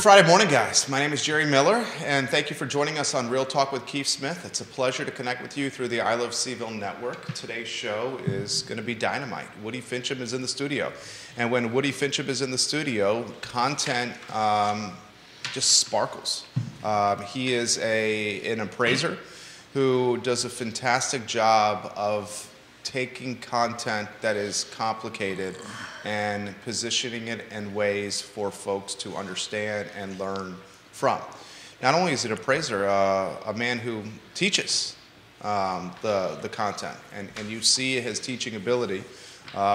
Good Friday morning, guys. My name is Jerry Miller, and thank you for joining us on Real Talk with Keith Smith. It's a pleasure to connect with you through the I Love CVille Network. Today's show is going to be dynamite. Woody Fincham is in the studio, and when Woody Fincham is in the studio, content just sparkles. He is an appraiser who does a fantastic job of taking content that is complicated and positioning it in ways for folks to understand and learn from. Not only is it an appraiser, a man who teaches the content, and you see his teaching ability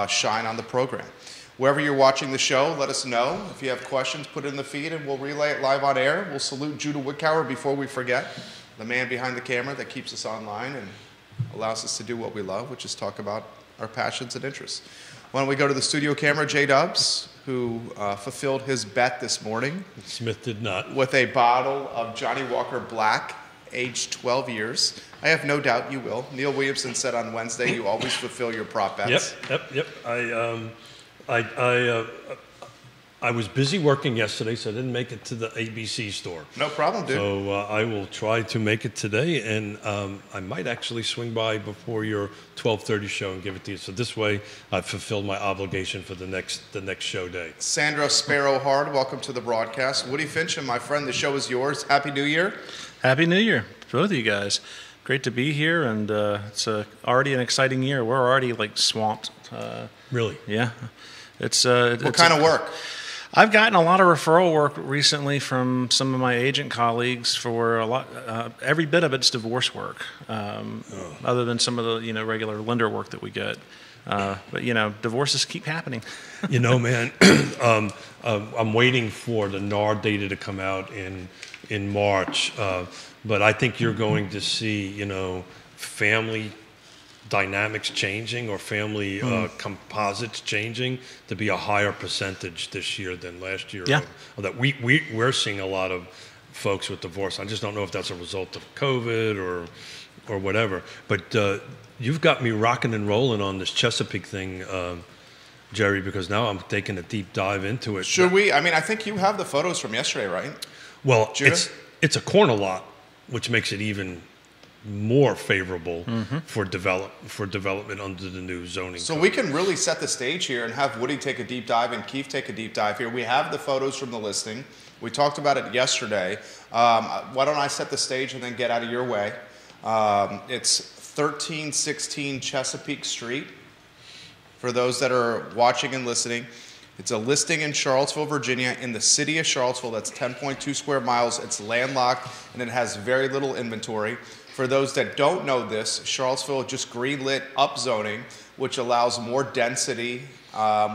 shine on the program. Wherever you're watching the show, let us know. If you have questions, put it in the feed and we'll relay it live on air. We'll salute Judah Woodcower before we forget, the man behind the camera that keeps us online and allows us to do what we love, which is talk about our passions and interests. Why don't we go to the studio camera, J-Dubs, who fulfilled his bet this morning. Smith did not. With a bottle of Johnny Walker Black, aged 12 years. I have no doubt you will. Neil Williamson said on Wednesday you always fulfill your prop bets. Yep. I was busy working yesterday, so I didn't make it to the ABC store. No problem, dude. So I will try to make it today, and I might actually swing by before your 12:30 show and give it to you. So this way, I've fulfilled my obligation for the next show day. Sandra Sparrow Hard, welcome to the broadcast. Woody Fincham, my friend, the show is yours. Happy New Year. Happy New Year, both of you guys. Great to be here, and it's already an exciting year. We're already like swamped. Really? Yeah. What kind of work? I've gotten a lot of referral work recently from some of my agent colleagues for a lot. Every bit of it's divorce work, other than some of the regular lender work that we get. But divorces keep happening. Man, I'm waiting for the NAR data to come out in March, but I think you're going to see family dynamics changing or family composites changing to be a higher percentage this year than last year. Yeah. That we're seeing a lot of folks with divorce. I just don't know if that's a result of COVID or whatever. But you've got me rocking and rolling on this Chesapeake thing, Jerry, because now I'm taking a deep dive into it. Should we? I mean, I think you have the photos from yesterday, right? Well, it's a corner lot, which makes it even more favorable for development under the new zoning. So code. we can really set the stage here and have Woody take a deep dive and Keith take a deep dive here. We have the photos from the listing. We talked about it yesterday. Why don't I set the stage and then get out of your way? It's 1316 Chesapeake Street. For those that are watching and listening, it's a listing in Charlottesville, Virginia, in the city of Charlottesville. That's 10.2 square miles. It's landlocked, and it has very little inventory. For those that don't know this, Charlottesville just greenlit upzoning, which allows more density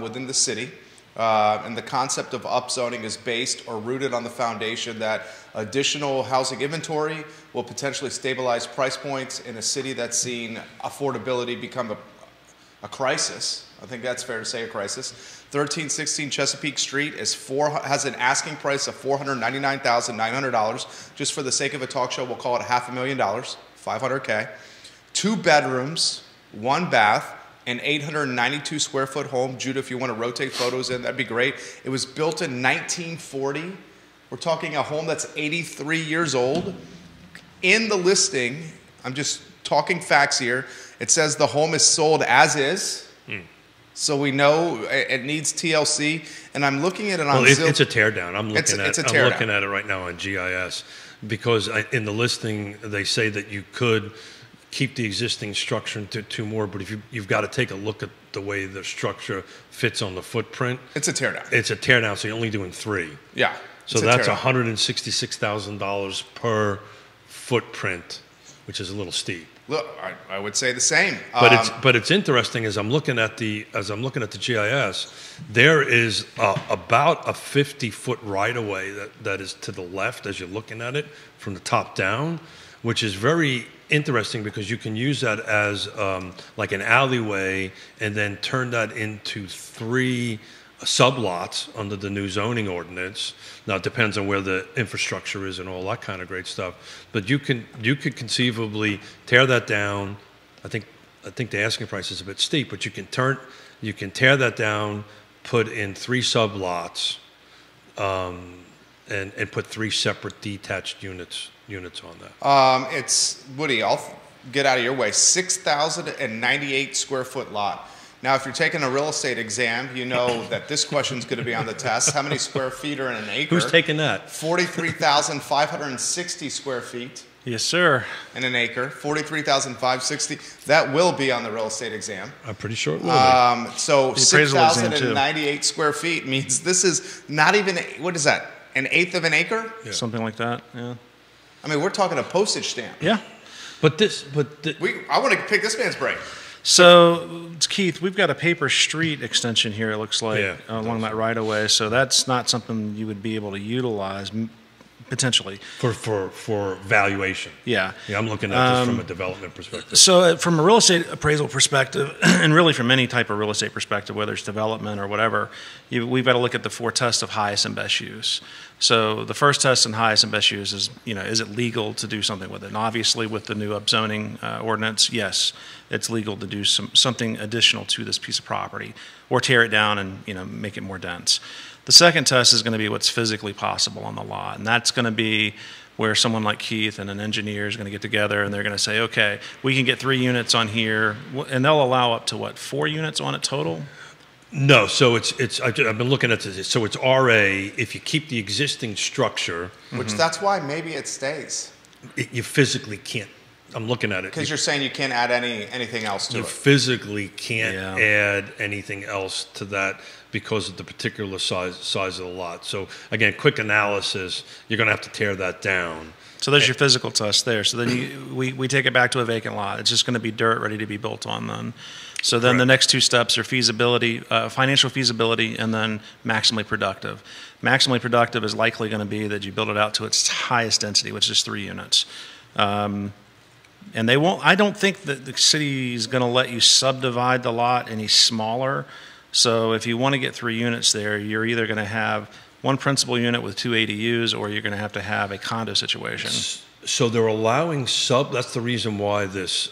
within the city. And the concept of upzoning is based or rooted on the foundation that additional housing inventory will potentially stabilize price points in a city that's seen affordability become a crisis. I think that's fair to say, a crisis. 1316 Chesapeake Street has an asking price of $499,900. Just for the sake of a talk show, we'll call it $500,000, $500K. 2 bedrooms, 1 bath, an 892 square foot home. Judah, if you want to rotate photos in, that'd be great. It was built in 1940. We're talking a home that's 83 years old. In the listing, I'm just talking facts here, it says the home is sold as is. So we know it needs TLC, and I'm looking at it on Zillow. It's a teardown. I'm looking at it right now on GIS, because in the listing they say that you could keep the existing structure into 2 more, but if you've got to take a look at the way the structure fits on the footprint. It's a teardown. It's a teardown, so you're only doing 3. Yeah. So that's $166,000 per footprint, which is a little steep. Look, I would say the same. But it's interesting as I'm looking at the GIS, there is about a 50-foot right-of-way that is to the left as you're looking at it from the top down, which is very interesting because you can use that as like an alleyway and then turn that into 3 sublots under the new zoning ordinance. Now it depends on where the infrastructure is and all that kind of great stuff. But you could conceivably tear that down. I think the asking price is a bit steep, but you can tear that down, put in 3 sublots, and put 3 separate detached units on that? It's, Woody, I'll get out of your way, 6,098 square foot lot. Now, if you're taking a real estate exam, you know that this question's going to be on the test. How many square feet are in an acre? Who's taking that? 43,560 square feet. Yes, sir. In an acre, 43,560. That will be on the real estate exam. I'm pretty sure it will be. So The appraisal exam, 6,098 square feet means this is not even, what is that, an eighth of an acre? Yeah. Something like that, yeah. I mean, we're talking a postage stamp. Yeah. I want to pick this man's brain. So, Keith, we've got a paper street extension here, it looks like, Yeah, along that right-of-way. So that's not something you would be able to utilize, potentially. For valuation. Yeah. Yeah, I'm looking at this from a development perspective. So from a real estate appraisal perspective, and really from any type of real estate perspective, whether it's development or whatever, we've got to look at the 4 tests of highest and best use. So the first test in highest and best use is, is it legal to do something with it? And obviously with the new upzoning ordinance, yes, it's legal to do something additional to this piece of property or tear it down and, make it more dense. The second test is going to be what's physically possible on the lot, and that's going to be where someone like Keith and an engineer is going to get together and they're going to say, okay, we can get 3 units on here, and they'll allow up to, 4 units on it total? No, so I've been looking at this. So it's RA if you keep the existing structure. Which that's why maybe it stays. You physically can't. I'm looking at it. Because you're saying you can't add anything else to You it. physically can't add anything else to that because of the particular size of the lot. So again, quick analysis, you're going to have to tear that down. So there's your physical test there. So then we take it back to a vacant lot. It's just going to be dirt ready to be built on then. So then the next 2 steps are feasibility, financial feasibility, and then maximally productive. Maximally productive is likely going to be that you build it out to its highest density, which is 3 units. And they won't. I don't think that the city is going to let you subdivide the lot any smaller. So if you want to get 3 units there, you're either going to have one principal unit with 2 ADUs, or you're going to have a condo situation. So they're allowing that's the reason why this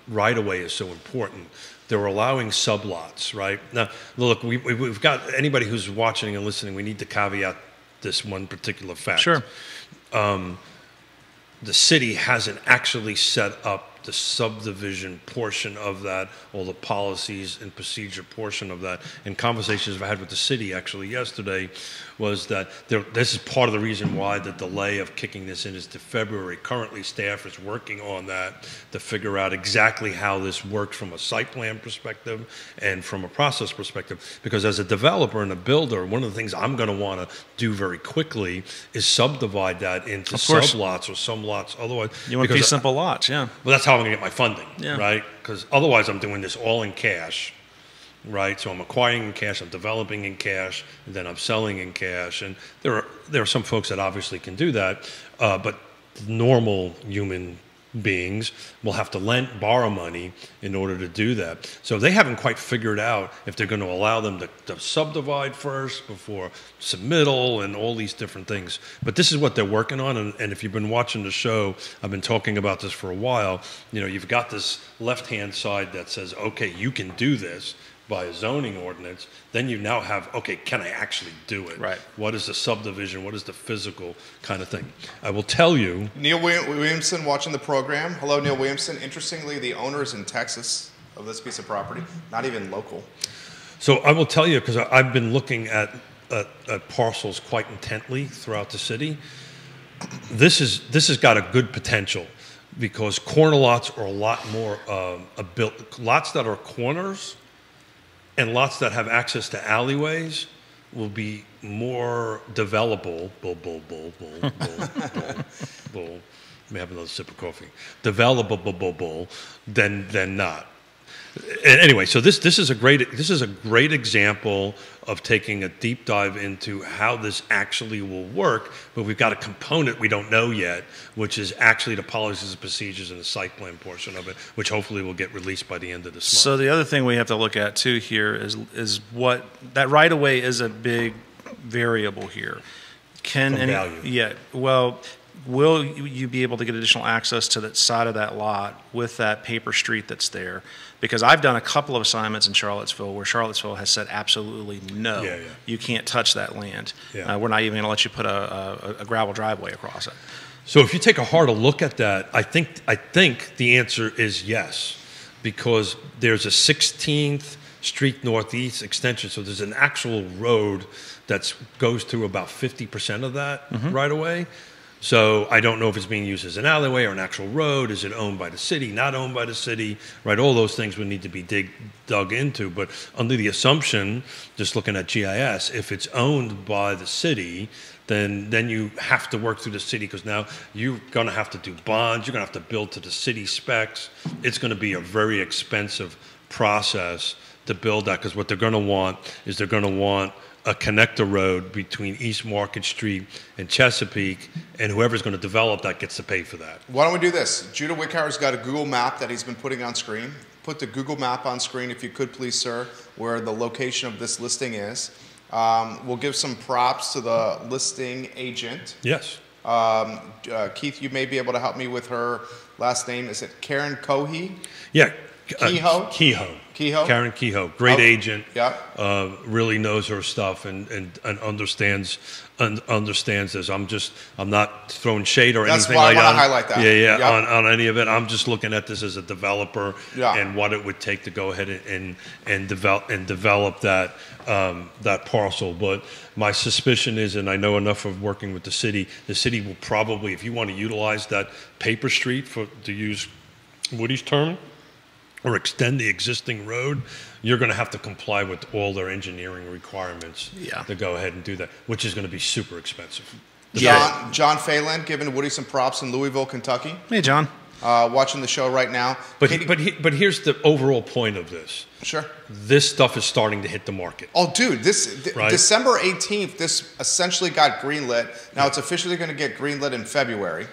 right-of-way is so important. They're allowing sublots, right? Now, look, we've got anybody who's watching and listening, we need to caveat this one particular fact. Sure. The city hasn't actually set up the subdivision portion of that, or the policies and procedure portion of that. And conversations I had with the city actually yesterday was that this is part of the reason why the delay of kicking this in is to February. Currently, staff is working on that to figure out exactly how this works from a site plan perspective and from a process perspective. Because as a developer and a builder, one of the things I'm going to want to do very quickly is subdivide that into sublots or some lots. Otherwise, you want these simple lots, yeah. Well, that's how I'm going to get my funding, right? Because otherwise, I'm doing this all in cash. Right, so I'm acquiring in cash, I'm developing in cash, and then I'm selling in cash, and there are some folks that obviously can do that, but normal human beings will have to borrow money in order to do that. So they haven't quite figured out if they're going to allow them to subdivide first before submittal and all these different things. But this is what they're working on, and if you've been watching the show, I've been talking about this for a while. You've got this left-hand side that says, okay, you can do this by a zoning ordinance, then you now have, okay, can I actually do it? Right. What is the subdivision? What is the physical kind of thing? I will tell you. Neil Williamson watching the program. Hello, Neil Williamson. Interestingly, the owner is in Texas of this piece of property, not even local. So I will tell you, because I've been looking at parcels quite intently throughout the city. This has got a good potential, because corner lots are a lot more lots that are corners. And lots that have access to alleyways will be more developable. Let me have another sip of coffee. Developable than not. Anyway, so this is a great example of taking a deep dive into how this actually will work, but we've got a component we don't know yet, which is actually the policies and procedures and the site plan portion of it, which hopefully will get released by the end of this month. So the other thing we have to look at too here is what that right of way is a big variable here. Value. Yeah, well, will you be able to get additional access to that side of that lot with that paper street that's there? Because I've done a couple of assignments in Charlottesville where Charlottesville has said absolutely no, you can't touch that land. We're not even going to let you put a gravel driveway across it. So if you take a harder look at that, I think the answer is yes, because there's a 16th Street Northeast extension, so there's an actual road that goes through about 50% of that right away. So I don't know if it's being used as an alleyway or an actual road. Is it owned by the city, not owned by the city, right? All those things would need to be dug into. But under the assumption, just looking at GIS, if it's owned by the city, then you have to work through the city, because now you're going to have to do bonds. You're going to have to build to the city specs. It's going to be a very expensive process to build that, because what they're going to want is they're going to want a connector road between East Market Street and Chesapeake, and whoever's going to develop that gets to pay for that. Why don't we do this? Judah Wickhauer's got a Google map that he's been putting on screen. Put the Google map on screen, if you could, please, sir, where the location of this listing is. We'll give some props to the listing agent. Yes. Keith, you may be able to help me with her last name. Is it Karen Cohey? Yeah. Kehoe? Kehoe. Karen Kehoe, great agent. Yeah. Really knows her stuff and understands this. I'm not throwing shade or anything like that. That's why I want to highlight that. On any of it. I'm just looking at this as a developer and what it would take to go ahead and develop that that parcel. But my suspicion is, and I know enough of working with the city will probably, if you want to utilize that paper street to use Woody's term, or extend the existing road, you're going to have to comply with all their engineering requirements to go ahead and do that, which is going to be super expensive. John Phelan giving Woody some props in Louisville, Kentucky. Hey, John. Watching the show right now. But here's the overall point of this. Sure. This stuff is starting to hit the market. Oh, dude, December 18th, this essentially got greenlit. Now it's officially going to get greenlit in February.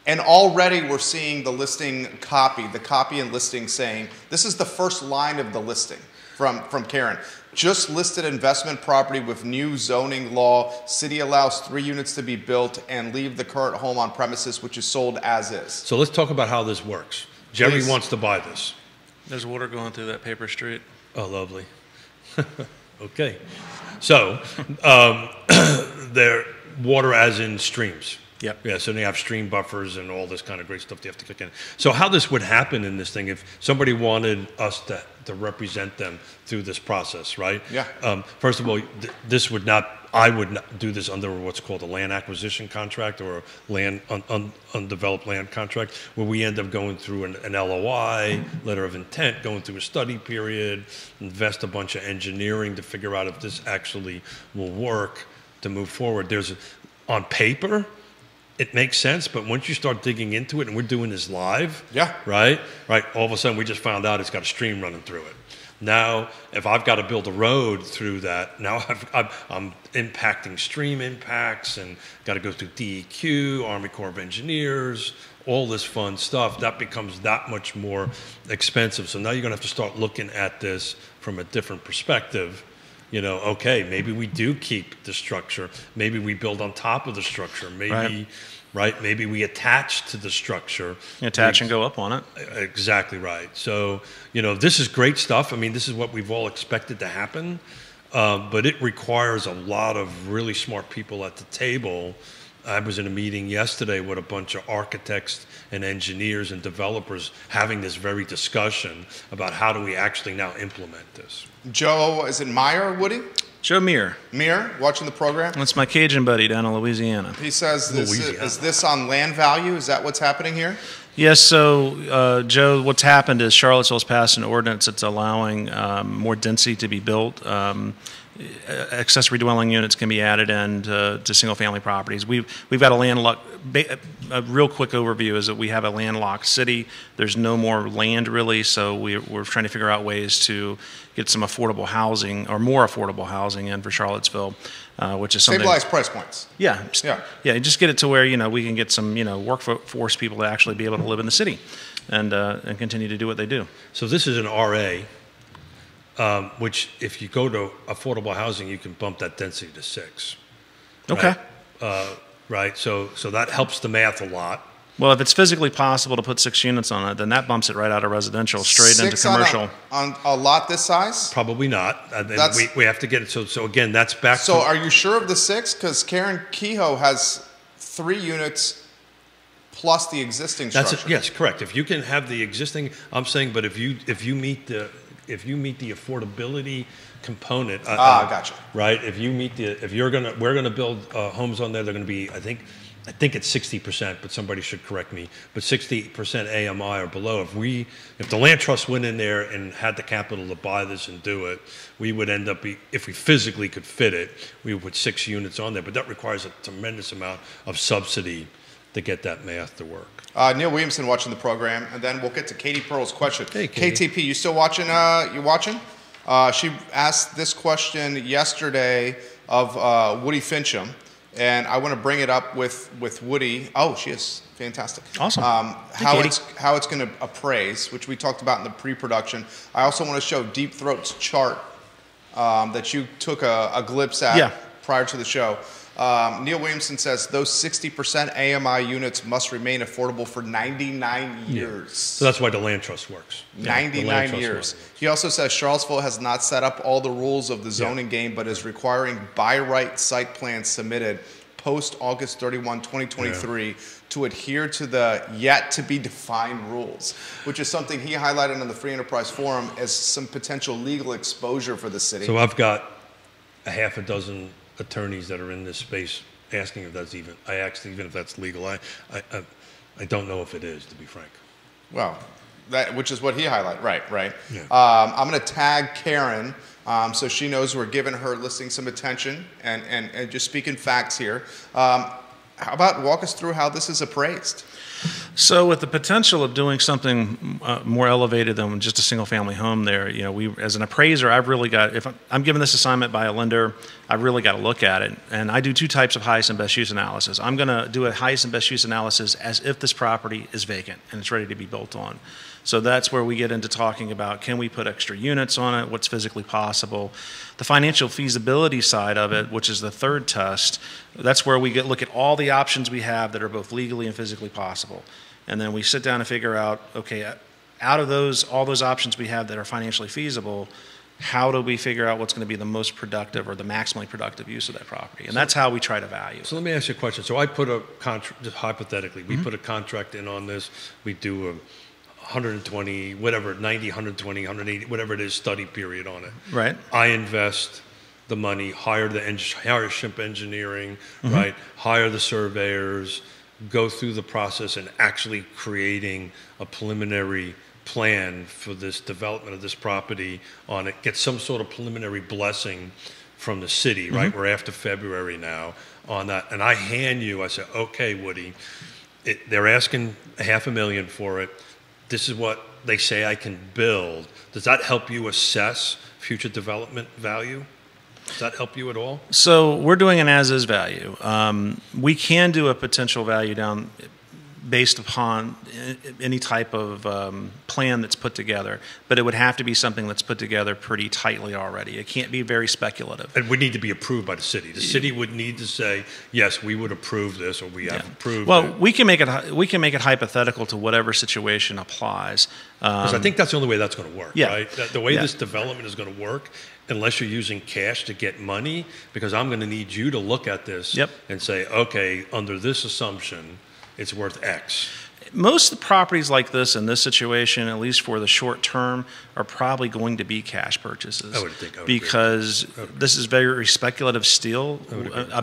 And already we're seeing the listing copy, and listing saying, this is the first line of the listing from Karen. Just listed investment property with new zoning law. City allows 3 units to be built and leave the current home on premises, which is sold as is. So let's talk about how this works. Jerry wants to buy this. There's water going through that paper street. Oh, lovely. Okay. So they're water as in streams. Yep. Yeah, so they have stream buffers and all this kind of great stuff they have to kick in. So how this would happen in this thing, if somebody wanted us to represent them through this process, right? Yeah. First of all, I would not do this under what's called a land acquisition contract, or a undeveloped land contract, where we end up going through an LOI, letter of intent, going through a study period, invest a bunch of engineering to figure out if this actually will work to move forward. On paper, it makes sense, but once you start digging into it, and we're doing this live, right, all of a sudden we just found out it's got a stream running through it. Now, if I've got to build a road through that, now I'm impacting stream impacts, and got to go through DEQ, Army Corps of Engineers, all this fun stuff. That becomes that much more expensive. So now you're going to have to start looking at this from a different perspective. Okay, maybe we do keep the structure. Maybe we build on top of the structure. Maybe, maybe we attach to the structure. Attach and go up on it. Exactly right. So, this is great stuff. I mean, this is what we've all expected to happen. But it requires a lot of really smart people at the table. I was in a meeting yesterday with a bunch of architects and engineers and developers having this very discussion about how do we actually now implement this. Joe, is it Meyer, Woody? Joe Meir. Meir, watching the program? That's my Cajun buddy down in Louisiana. He says, is this on land value? Is that what's happening here? Yes, so Joe, what's happened is Charlottesville's passed an ordinance that's allowing more density to be built. Accessory dwelling units can be added to single-family properties. We've got a landlocked. A real quick overview is that we have a landlocked city. There's no more land really, so we're trying to figure out ways to get some affordable housing or more affordable housing in for Charlottesville, which is something. Stabilized price points. Yeah. Just get it to where we can get some workforce people to actually be able to live in the city, and continue to do what they do. So this is an RA. Which, if you go to affordable housing, you can bump that density to 6. Okay. right? So that helps the math a lot. Well, if it's physically possible to put 6 units on it, then that bumps it right out of residential straight into commercial. On a lot this size? Probably not. We have to get it. So again, that's back to... So are you sure of the 6? Because Karen Kehoe has 3 units plus the existing structure. Yes, correct. If you can have the existing, I'm saying, but if you meet the affordability component, gotcha. Right? We're gonna build homes on there. They're gonna be, I think it's 60%, but somebody should correct me. But 60% AMI or below. If the land trust went in there and had the capital to buy this and do it, we would end up, if we physically could fit it, we would put 6 units on there. But that requires a tremendous amount of subsidy to get that math to work. Neil Williamson watching the program, and then we'll get to Katie Pearl's question. Hey, Katie. KTP, you still watching? You watching? She asked this question yesterday of Woody Fincham. And I want to bring it up with Woody. Oh, she is fantastic. Awesome. How it's going to appraise, which we talked about in the pre-production. I also want to show Deep Throat's chart that you took a glimpse at prior to the show. Neil Williamson says those 60% AMI units must remain affordable for 99 years. Yeah. So that's why the land trust works. 99 years. He also says Charlottesville has not set up all the rules of the zoning game, but is requiring by right site plans submitted post August 31, 2023 to adhere to the yet to be defined rules, which is something he highlighted on the Free Enterprise Forum as some potential legal exposure for the city. So I've got a half a dozen attorneys that are in this space asking if that's even if that's legal. I don't know if it is, to be frank. Well, which is what he highlighted. Right. Yeah. I'm going to tag Karen so she knows we're giving her listing some attention and just speaking facts here. How about walk us through how this is appraised? So with the potential of doing something more elevated than just a single-family home there, we, as an appraiser, if I'm given this assignment by a lender, I've really got to look at it. And I do 2 types of highest and best use analysis. I'm going to do a highest and best use analysis as if this property is vacant and it's ready to be built on. So that's where we get into talking about, can we put extra units on it? What's physically possible? The financial feasibility side of it, which is the third test, that's where we look at all the options we have that are both legally and physically possible. And then we sit down and figure out, okay, out of all those options we have that are financially feasible, how do we figure out what's going to be the most productive or the maximally productive use of that property? And that's how we try to value. So let me ask you a question. So I put a contract, just hypothetically, we put a contract in on this. We do a 120, whatever, 90, 120, 180, whatever it is, study period on it. Right. I invest the money, hire ship engineering, right? Hire the surveyors, go through the process and actually creating a preliminary plan for this development of this property on it, get some sort of preliminary blessing from the city, right? We're after February now on that. And I say, okay, Woody, they're asking $500,000 for it. This is what they say I can build. Does that help you assess future development value? Does that help you at all? So we're doing an as-is value. We can do a potential value down based upon any type of plan that's put together, but it would have to be something that's put together pretty tightly already. It can't be very speculative. It would need to be approved by the city. The city would need to say, yes, we would approve this, or we have approved well, it. we can make it hypothetical to whatever situation applies. Because I think that's the only way that's going to work, right? The way this development is going to work, unless you're using cash to get money, because I'm going to need you to look at this and say, okay, under this assumption, it's worth X. Most of the properties like this in this situation, at least for the short term, are probably going to be cash purchases. I would think. Because this is very speculative still.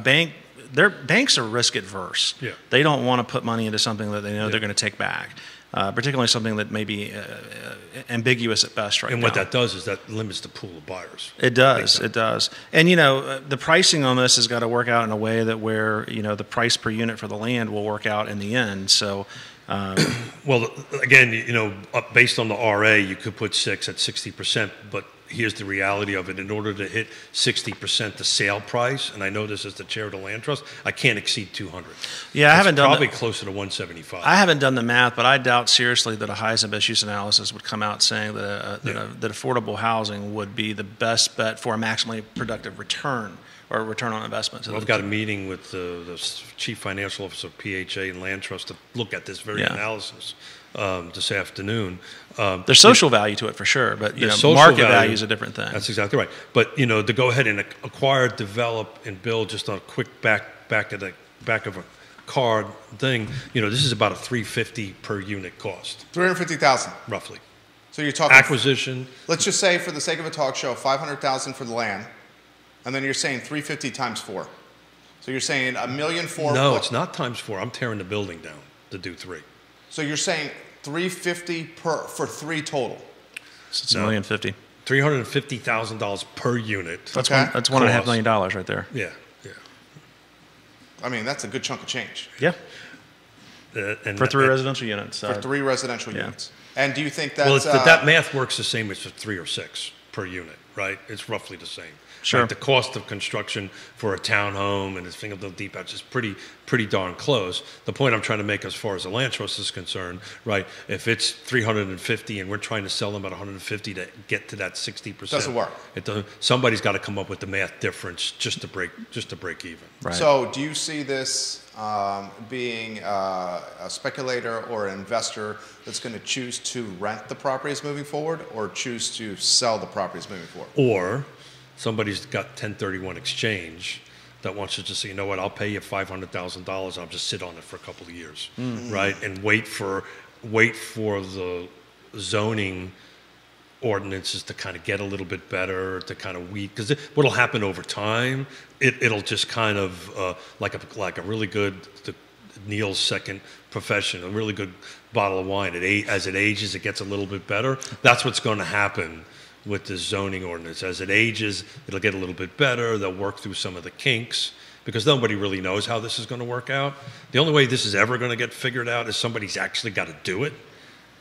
Banks are risk adverse. Yeah. They don't want to put money into something that they know they're going to take back. Particularly something that may be ambiguous at best right now. And what that does is that limits the pool of buyers. It does. And, the pricing on this has got to work out in a way that where, the price per unit for the land will work out in the end. So, well, again, based on the RA, you could put 6 at 60%, but here's the reality of it. In order to hit 60% the sale price, and I know this is the chair of the land trust, I can't excead 200. Yeah, I haven't done probably closer to 175. I haven't done the math, but I doubt seriously that a highest and best use analysis would come out saying that affordable housing would be the best bet for a maximally productive return or return on investment. So I've got a meeting with the chief financial officer of PHA and Land Trust to look at this very analysis this afternoon. There's social value to it for sure, but market value is a different thing. That's exactly right. But to go ahead and acquire, develop, and build just on a quick back of a card thing, this is about a $350 per unit cost. $350,000 roughly. So you're talking acquisition. Let's just say, for the sake of a talk show, $500,000 for the land, and then you're saying 350 times 4. So you're saying $1.4 million. No, it's not times 4. I'm tearing the building down to do 3. So you're saying $350 for 3 total. So it's $1,050,000. $350,000 per unit. That's $1.5 million right there. Yeah. I mean, that's a good chunk of change. Yeah. For 3 residential units. For 3 residential units. And do you think that's... Well, that math works the same as for 3 or 6 per unit, right? It's roughly the same. Sure. Right? The cost of construction for a townhome and a single detached is pretty darn close. The point I'm trying to make as far as the land trust is concerned, right? If it's 350 and we're trying to sell them at 150 to get to that 60%, doesn't work. Somebody's got to come up with the math difference just to break even. Right. So, do you see this being a speculator or an investor that's going to choose to rent the properties moving forward, or choose to sell the properties moving forward? Or somebody's got 1031 exchange that wants to just say, you know what, I'll pay you $500,000. I'll just sit on it for a couple of years, right? And wait for the zoning ordinances to kind of get a little bit better, to kind of weed, because what'll happen over time, it'll just kind of like a really good, Neil's second profession, a really good bottle of wine. As it ages, it gets a little bit better. That's what's going to happen with the zoning ordinance. As it ages, it'll get a little bit better. They'll work through some of the kinks, because nobody really knows how this is going to work out. The only way this is ever going to get figured out is somebody's actually got to do it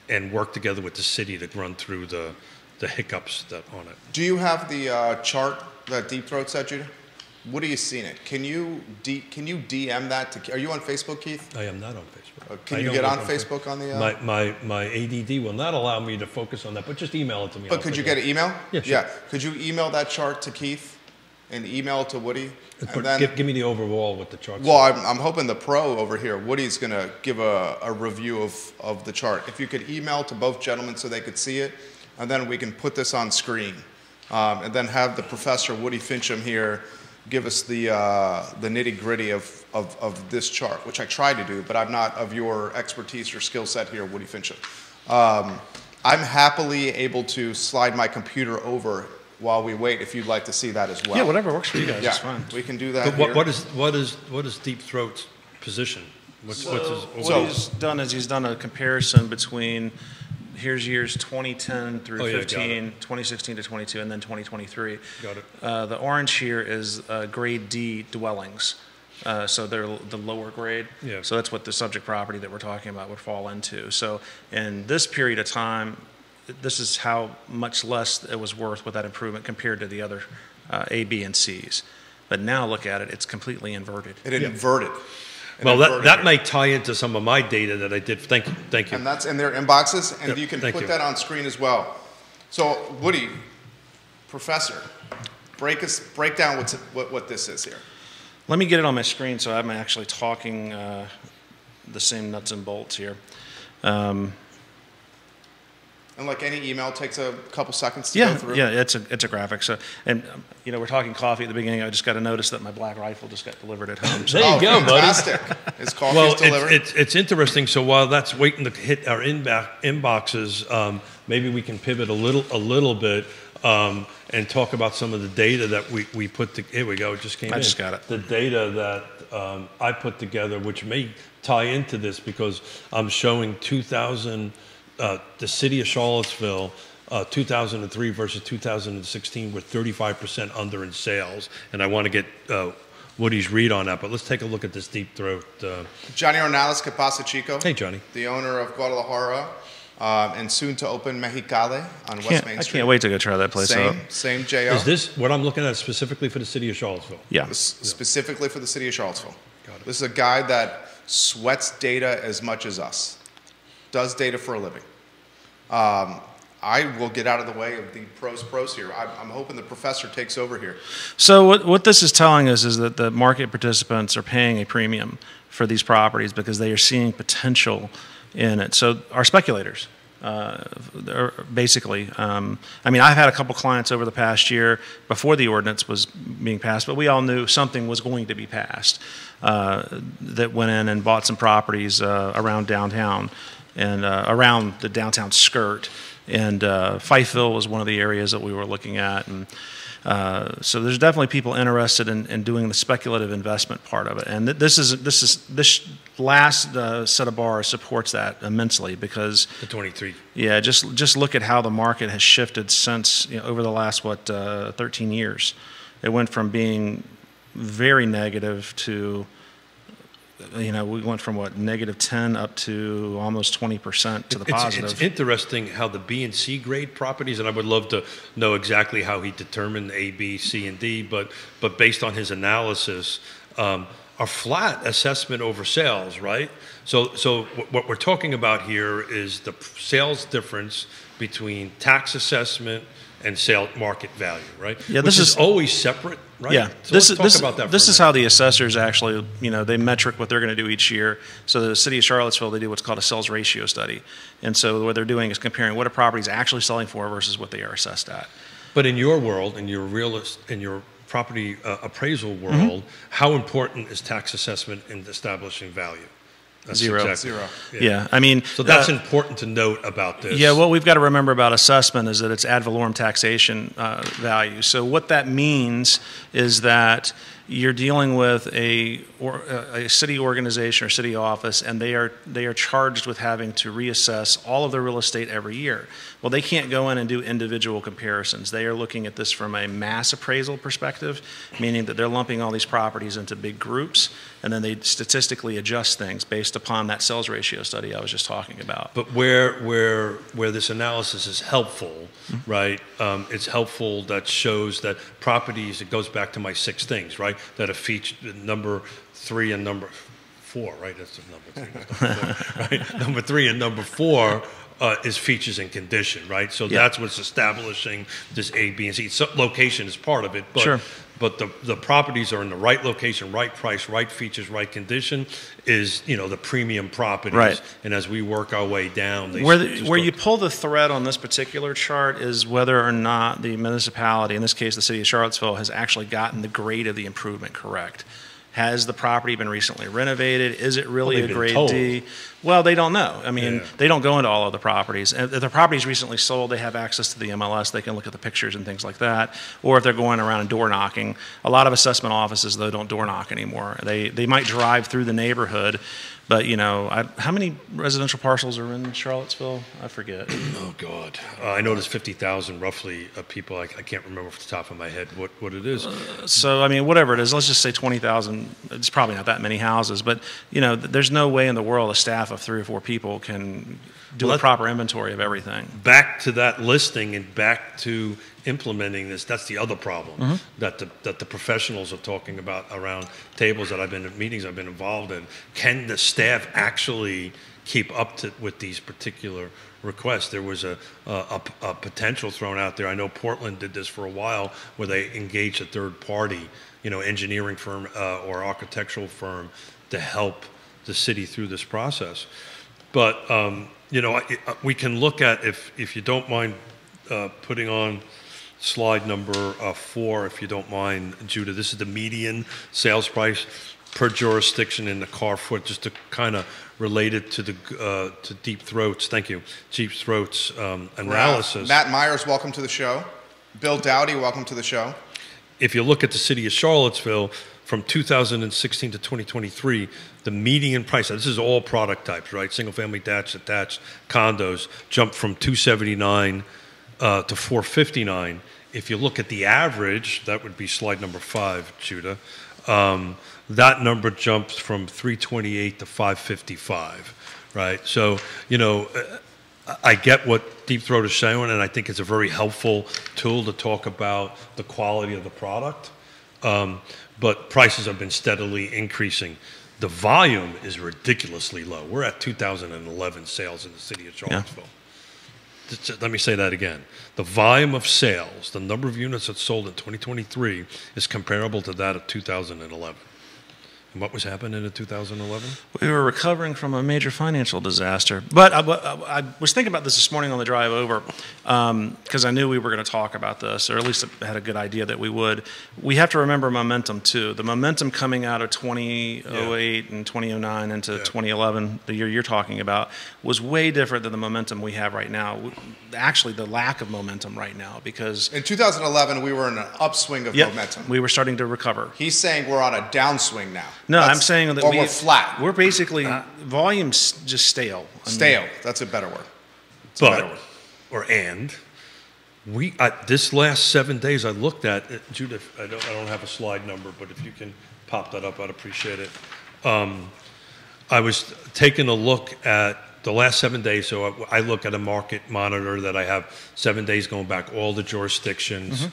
and work together with the city to run through the hiccups on it. Do you have the chart that Deep Throat sent you? What are you seeing it? Can you DM that to? Are you on Facebook, Keith? I am not on Facebook. Can you get on Facebook on the? My ADD will not allow me to focus on that, but just email it to me. But could you get an email? Yeah, sure. Yeah. Could you email that chart to Keith, and email it to Woody? And then, give me the overall with the chart. Well, I'm hoping the pro over here, Woody's going to give a review of the chart. If you could email to both gentlemen so they could see it, and then we can put this on screen, and then have the professor Woody Fincham here give us the nitty-gritty of this chart, which I try to do, but I'm not of your expertise or skill set here, Woody Fincham. I'm happily able to slide my computer over while we wait, if you'd like to see that as well. Yeah, whatever works for you guys. Yeah, it's fine. we can do that. But what is Deep Throat's position? What's he's done is he's done a comparison between here's years 2010 through 15, 2016 to 22, and then 2023. Got it. The orange here is grade D dwellings. So they're the lower grade. Yeah. So that's what the subject property that we're talking about would fall into. So in this period of time, this is how much less it was worth with that improvement compared to the other A, B, and C's. But now look at it, it's completely inverted. It inverted. Well, that might tie into some of my data that I did. Thank you. And that's in their inboxes, and you can put that on screen as well. So, Woody, Professor, break down what this is here. Let me get it on my screen so I'm actually talking the same nuts and bolts here. And like any email, takes a couple seconds to go through. Yeah, it's a graphic. So, and we're talking coffee at the beginning. I just got to notice that my Black Rifle just got delivered at home. So. There you go, fantastic. buddy. His coffee's delivered. It's interesting. So while that's waiting to hit our inboxes, maybe we can pivot a little bit and talk about some of the data that we put together. Here we go. It just came in. I just got it. The data that I put together, which may tie into this because I'm showing 2000. The city of Charlottesville, 2003 versus 2016, were 35% under in sales. And I want to get Woody's read on that, but let's take a look at this Deep Throat. Johnny Ornales, Que Pasa Chico. Hey, Johnny. The owner of Guadalajara and soon to open Mexicali on West Main Street. I can't wait to go try that place out. Same J.O. Is this what I'm looking at specifically for the city of Charlottesville? Yeah. Specifically for the city of Charlottesville. Got it. This is a guy that sweats data as much as us. Does data for a living. I will get out of the way of the pros here. I'm hoping the professor takes over here. So what this is telling us is that the market participants are paying a premium for these properties because they are seeing potential in it. So our speculators, basically, I mean, I've had a couple clients over the past year before the ordinance was being passed, but we all knew something was going to be passed, that went in and bought some properties around downtown and around the downtown skirt. And Fifeville was one of the areas that we were looking at. And so there's definitely people interested in doing the speculative investment part of it. And this last set of bars supports that immensely because the 23. Yeah, just look at how the market has shifted since, over the last 13 years. It went from being very negative to, we went from -10 up to almost 20% to the positive. It's interesting how the B and C grade properties, and I would love to know exactly how he determined A, B, C, and D, but based on his analysis, are flat assessment over sales, right? So what we're talking about here is the sales difference between tax assessment and sale market value, right? Yeah, Which is always separate, right? Yeah, so let's talk about that. This is how the assessors actually, they metric what they're going to do each year. So the city of Charlottesville, they do what's called a sales ratio study, and so what they're doing is comparing what a property is actually selling for versus what they are assessed at. But in your world, in your property appraisal world, how important is tax assessment in establishing value? That's Zero. Zero. Yeah, I mean... So that's important to note about this. Yeah, what we've got to remember about assessment is that it's ad valorem taxation value. So what that means is that you're dealing with a city organization or city office, and they are charged with having to reassess all of the real estate every year. Well, they can't go in and do individual comparisons. They are looking at this from a mass appraisal perspective, meaning that they're lumping all these properties into big groups, and then they statistically adjust things based upon that sales ratio study I was just talking about. But where this analysis is helpful, right? It's helpful that shows that properties. It goes back to my 6 things, right? That a feature number 3 and number 4, right? That's number 3, number 4, right? Number 3 and number 4 is features and condition, right? So that's what's establishing this A, B, and C. So location is part of it, but sure. But the properties are in the right location, right price, right features, right condition is, the premium properties. Right. And as we work our way down, where you pull the thread on this particular chart is whether or not the municipality, in this case the city of Charlottesville, has actually gotten the grade of the improvement correct. Has the property been recently renovated? Is it really a grade D? Well, they don't know. I mean, they don't go into all of the properties. If the property's recently sold, they have access to the MLS. They can look at the pictures and things like that. Or if they're going around and door knocking. A lot of assessment offices, though, don't door knock anymore. They might drive through the neighborhood, but, how many residential parcels are in Charlottesville? I forget. Oh, God. I know there's 50,000 roughly people. I can't remember off the top of my head what it is. So, I mean, whatever it is, let's just say 20,000. It's probably not that many houses, but, there's no way in the world a staff of 3 or 4 people can do a proper inventory of everything. Back to that listing and back to implementing this, that's the other problem that the professionals are talking about around tables that I've been in meetings I've been involved in. Can the staff actually keep up with these particular requests? There was a potential thrown out there. I know Portland did this for a while where they engaged a third party, engineering firm or architectural firm to help the city through this process. But we can look at, if you don't mind putting on slide number 4, if you don't mind, Judah. This is the median sales price per jurisdiction in the car foot, just to kind of relate it to the to Deep Throat's. Thank you, Deep Throat's analysis. Matt Myers, welcome to the show. Bill Dowdy, welcome to the show. If you look at the city of Charlottesville from 2016 to 2023, the median price, this is all product types, right? Single family, attached, condos, jumped from $279 to $459. If you look at the average, that would be slide number 5, Judah. That number jumps from $328 to $555, right? So, I get what Deep Throat is saying, and I think it's a very helpful tool to talk about the quality of the product. But prices have been steadily increasing. The volume is ridiculously low. We're at 2011 sales in the city of Charlottesville. let me say that again. The volume of sales, the number of units that sold in 2023 is comparable to that of 2011. And what was happening in 2011? We were recovering from a major financial disaster. But I was thinking about this morning on the drive over because I knew we were going to talk about this, or at least I had a good idea that we would. We have to remember momentum, too. The momentum coming out of 2008 and 2009 into 2011, the year you're talking about, was way different than the momentum we have right now. Actually, the lack of momentum right now, because in 2011, we were in an upswing of momentum. We were starting to recover. He's saying we're on a downswing now. No, I'm saying that we're flat. We're basically volume's just stale. Stale. That's a better word. This last 7 days I looked at Judith. I don't have a slide number, but if you can pop that up, I'd appreciate it. I was taking a look at the last 7 days. So I look at a market monitor that I have 7 days going back, all the jurisdictions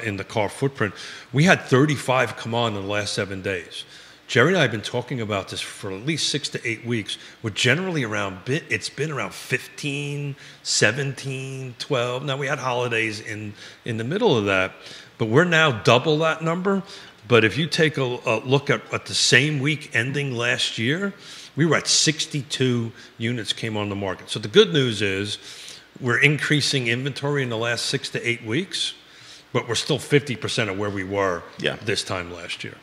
in the car footprint. We had 35 come on in the last 7 days. Jerry and I have been talking about this for at least 6 to 8 weeks. We're generally it's been around 15, 17, 12. Now, we had holidays in the middle of that, but we're now double that number. But if you take a look at the same week ending last year, we were at 62 units came on the market. So the good news is we're increasing inventory in the last 6 to 8 weeks, but we're still 50% of where we were this time last year.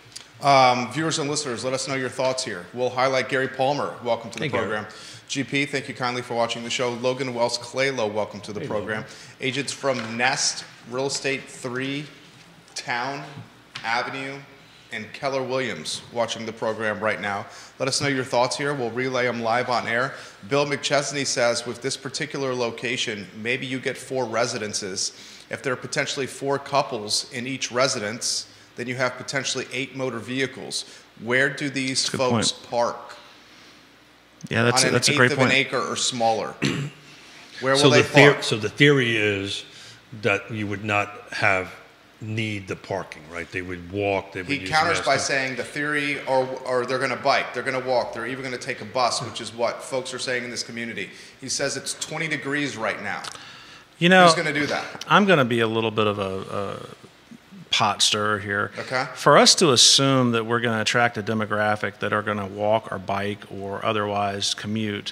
Viewers and listeners, let us know your thoughts here. We'll highlight Gary Palmer. Welcome to the program. GP, thank you kindly for watching the show. Logan Wells Claylow, welcome to the program. Logan. Agents from Nest, Real Estate 3, Town, Avenue, and Keller Williams watching the program right now. Let us know your thoughts here. We'll relay them live on air. Bill McChesney says, with this particular location, maybe you get 4 residences. If there are potentially 4 couples in each residence, then you have potentially 8 motor vehicles. Where do these folks park? Yeah, that's a great point. On an eighth of an acre or smaller. Where will they park? So the theory is that you would not need the parking, right? They would walk. He counters by saying the theory, or they're going to bike, they're going to walk, they're even going to take a bus, which is what folks are saying in this community. He says it's 20 degrees right now. You know, who's going to do that? I'm going to be a little bit of a pot stirrer here. Okay. For us to assume that we're going to attract a demographic that are going to walk or bike or otherwise commute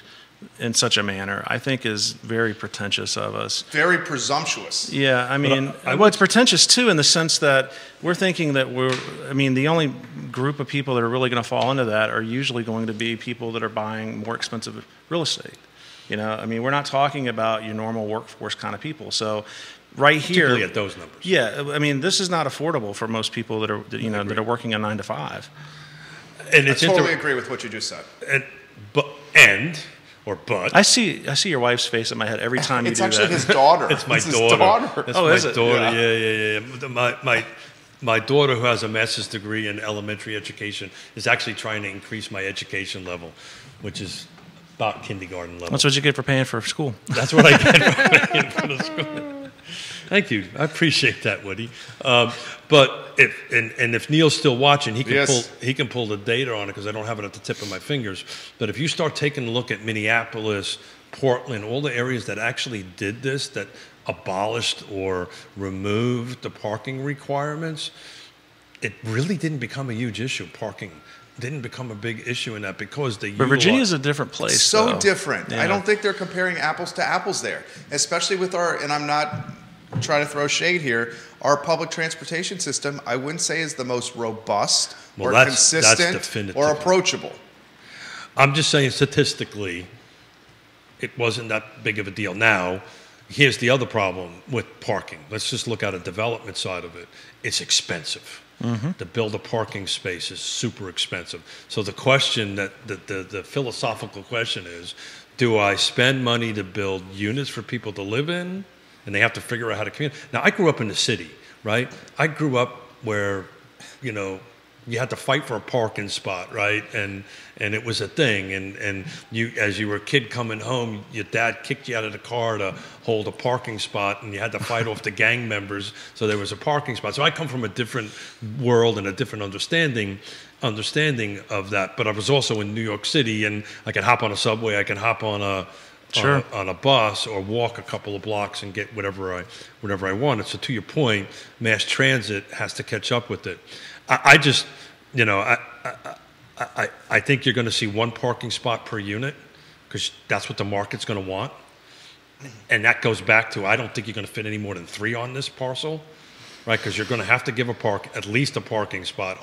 in such a manner, I think is very pretentious of us. Very presumptuous. Yeah, I mean, it's pretentious too in the sense that we're thinking that the only group of people that are really going to fall into that are usually going to be people that are buying more expensive real estate. You know, I mean, we're not talking about your normal workforce kind of people. So right here, particularly at those numbers. Yeah, I mean, this is not affordable for most people that are working a 9 to 5. And I totally agree with what you just said. But I see your wife's face in my head every time you do that. It's actually his daughter. It's my daughter. His daughter. It's my daughter. Yeah. My daughter, who has a master's degree in elementary education, is actually trying to increase my education level, which is about kindergarten level. That's what you get for paying for school. That's what I get for paying for the school. Thank you. I appreciate that, Woody. But if Neil's still watching, he can pull the data on it because I don't have it at the tip of my fingers. But if you start taking a look at Minneapolis, Portland, all the areas that actually did this, that abolished or removed the parking requirements, it really didn't become a huge issue. Parking didn't become a big issue in that because they. But Virginia's a different place. It's so different. Yeah. I don't think they're comparing apples to apples there, especially with and I'm not trying to throw shade here, our public transportation system, I wouldn't say is the most robust or consistent or approachable. I'm just saying statistically, it wasn't that big of a deal. Now, here's the other problem with parking. Let's just look at a development side of it. It's expensive. Mm-hmm. To build a parking space is super expensive. So the question the philosophical question is, do I spend money to build units for people to live in, and they have to figure out how to commute? Now, I grew up in the city, right? I grew up where, you had to fight for a parking spot, right? And it was a thing. And you, as you were a kid coming home, your dad kicked you out of the car to hold a parking spot, and you had to fight off the gang members so there was a parking spot. So I come from a different world and a different understanding of that. But I was also in New York City, and I could hop on a subway, I could hop on a on a bus or walk a couple of blocks and get whatever I want. So to your point, mass transit has to catch up with it. I just, I think you're going to see one parking spot per unit because that's what the market's going to want. And that goes back to, I don't think you're going to fit any more than 3 on this parcel, right? Because you're going to have to give at least a parking spot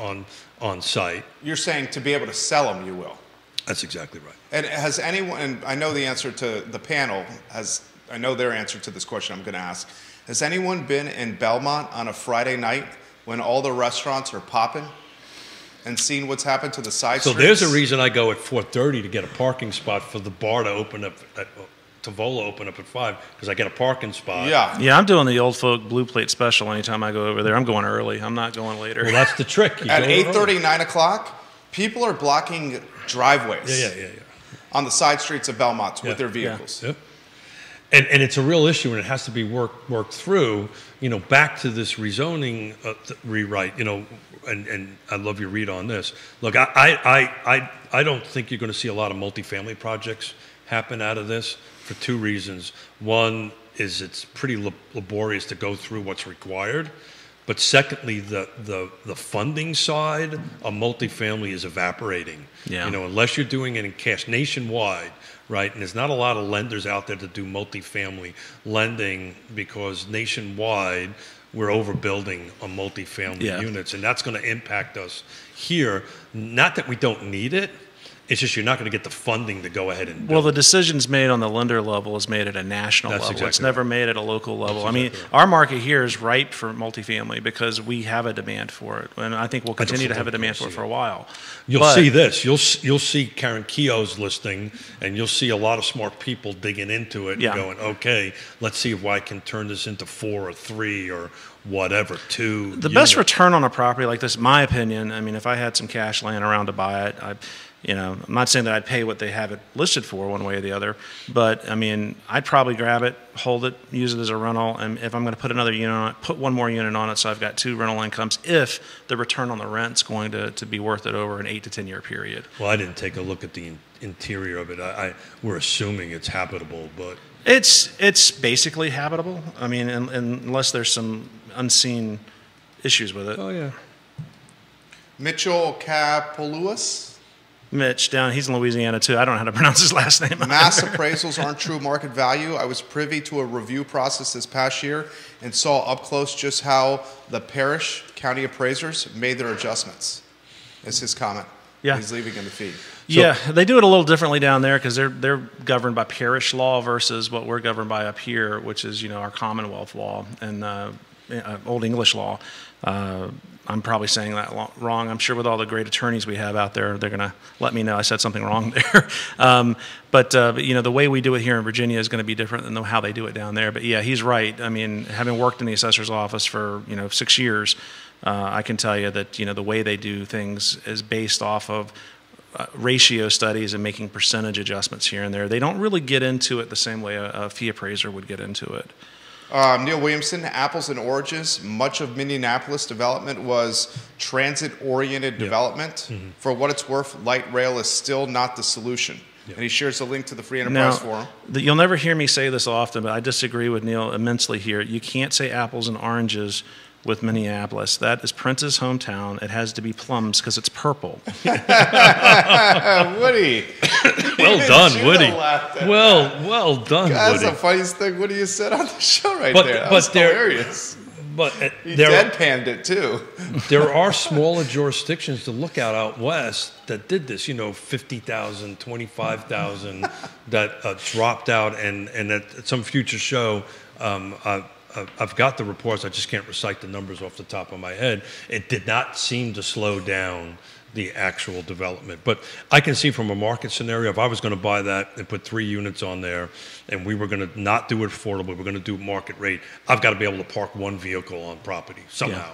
on site. You're saying to be able to sell them, you will. That's exactly right. And has anyone, and I know the answer to the panel, I know their answer to this question I'm going to ask. Has anyone been in Belmont on a Friday night when all the restaurants are popping and seen what's happened to the side streets? So there's a reason I go at 4:30 to get a parking spot for the bar to open up Tavola open up at 5 because I get a parking spot. Yeah, I'm doing the old folk blue plate special anytime I go over there. I'm going early. I'm not going later. Well, that's the trick. At 8:30, 9 o'clock, people are blocking driveways on the side streets of Belmont with their vehicles. Yeah. And it's a real issue, and it has to be worked through. Back to this rezoning rewrite. And I love your read on this. Look, I don't think you're going to see a lot of multifamily projects happen out of this for 2 reasons. One is it's pretty laborious to go through what's required. But secondly, the funding side of multifamily is evaporating. Yeah. Unless you're doing it in cash nationwide, right? And there's not a lot of lenders out there to do multifamily lending because nationwide we're overbuilding on multifamily units, and that's going to impact us here. Not that we don't need it. It's just you're not going to get the funding to go ahead and build. Well, the decisions made on the lender level is made at a national level. Exactly it's never made at a local level. That's exactly our market here is ripe for multifamily because we have a demand for it, and I think we'll continue to have a demand for it for a while. You'll see this. You'll see Karen Keogh's listing, and you'll see a lot of smart people digging into it and going, okay, let's see if I can turn this into 4 or 3 or whatever, 2. The best return on a property like this, in my opinion, if I had some cash laying around to buy it, I'm not saying that I'd pay what they have it listed for one way or the other, but I'd probably grab it, hold it, use it as a rental, and if I'm going to put another unit on it, put one more unit on it so I've got 2 rental incomes if the return on the rent's going to be worth it over an 8 to 10 year period. Well, I didn't take a look at the interior of it. We're assuming it's habitable, but it's basically habitable. Unless there's some unseen issues with it. Oh yeah. Mitchell Kapoulouas. Mitch, he's in Louisiana too. I don't know how to pronounce his last name. Mass appraisals aren't true market value. I was privy to a review process this past year and saw up close just how the parish county appraisers made their adjustments. Is his comment. Yeah. He's leaving in the feed. Yeah, they do it a little differently down there because they're governed by parish law versus what we're governed by up here, which is our Commonwealth law and Old English law. I'm probably saying that wrong. I'm sure with all the great attorneys we have out there, they're going to let me know I said something wrong there. But the way we do it here in Virginia is going to be different than how they do it down there. But yeah, he's right. Having worked in the assessor's office for 6 years, I can tell you that the way they do things is based off of ratio studies and making percentage adjustments here and there. They don't really get into it the same way a fee appraiser would get into it. Neil Williamson, apples and oranges. Much of Minneapolis development was transit-oriented development. Mm-hmm. For what it's worth, light rail is still not the solution. Yeah. And he shares a link to the Free Enterprise Forum. You'll never hear me say this often, but I disagree with Neil immensely here. You can't say apples and oranges with Minneapolis. That is Prince's hometown. It has to be plums because it's purple. Woody. Well done, Woody. Well done, Woody. That's the funniest thing Woody has said on the show there. That was hilarious. But he deadpanned it too. There are smaller jurisdictions to look out west that did this. 50,000, 25,000 that dropped out, and at some future show, I've got the reports. I just can't recite the numbers off the top of my head. It did not seem to slow down the actual development. But I can see from a market scenario, if I was going to buy that and put 3 units on there and we were going to not do it affordable, we're going to do market rate, I've got to be able to park 1 vehicle on property somehow.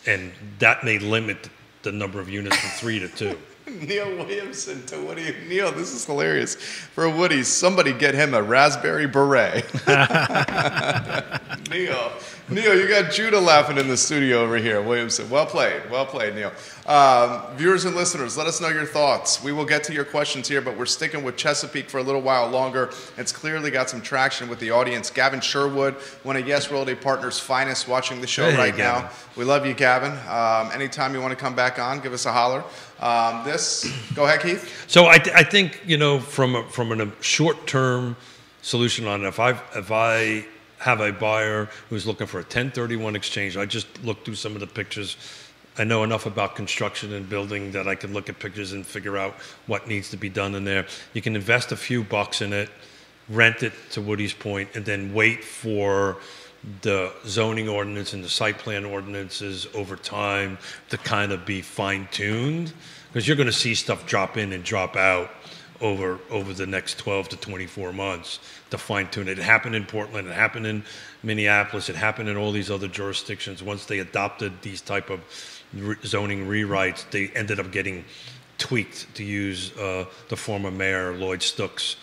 Yeah. And that may limit the number of units from 3 to 2. Neil Williamson to Woody. Neil, this is hilarious. For Woody, somebody get him a raspberry beret. Neil, Neil, you got Judah laughing in the studio over here. Williamson, well played, Neil. Viewers and listeners, let us know your thoughts. We will get to your questions here, but we're sticking with Chesapeake for a little while longer. It's clearly got some traction with the audience. Gavin Sherwood, one of Yes Realty Partners' finest, watching the show right now. We love you, Gavin. Anytime you want to come back on, give us a holler. Go ahead, Keith. So I think, from a short-term solution on it, if I have a buyer who's looking for a 1031 exchange, I just looked through some of the pictures. I know enough about construction and building that I can look at pictures and figure out what needs to be done in there. You can invest a few bucks in it, rent it, to Woody's point, and then wait for the zoning ordinance and the site plan ordinances over time to kind of be fine-tuned, because you're going to see stuff drop in and drop out over the next 12 to 24 months to fine-tune it. It happened in Portland, it happened in Minneapolis, it happened in all these other jurisdictions. Once they adopted these type of zoning rewrites, they ended up getting tweaked, to use the former mayor Lloyd Stuck's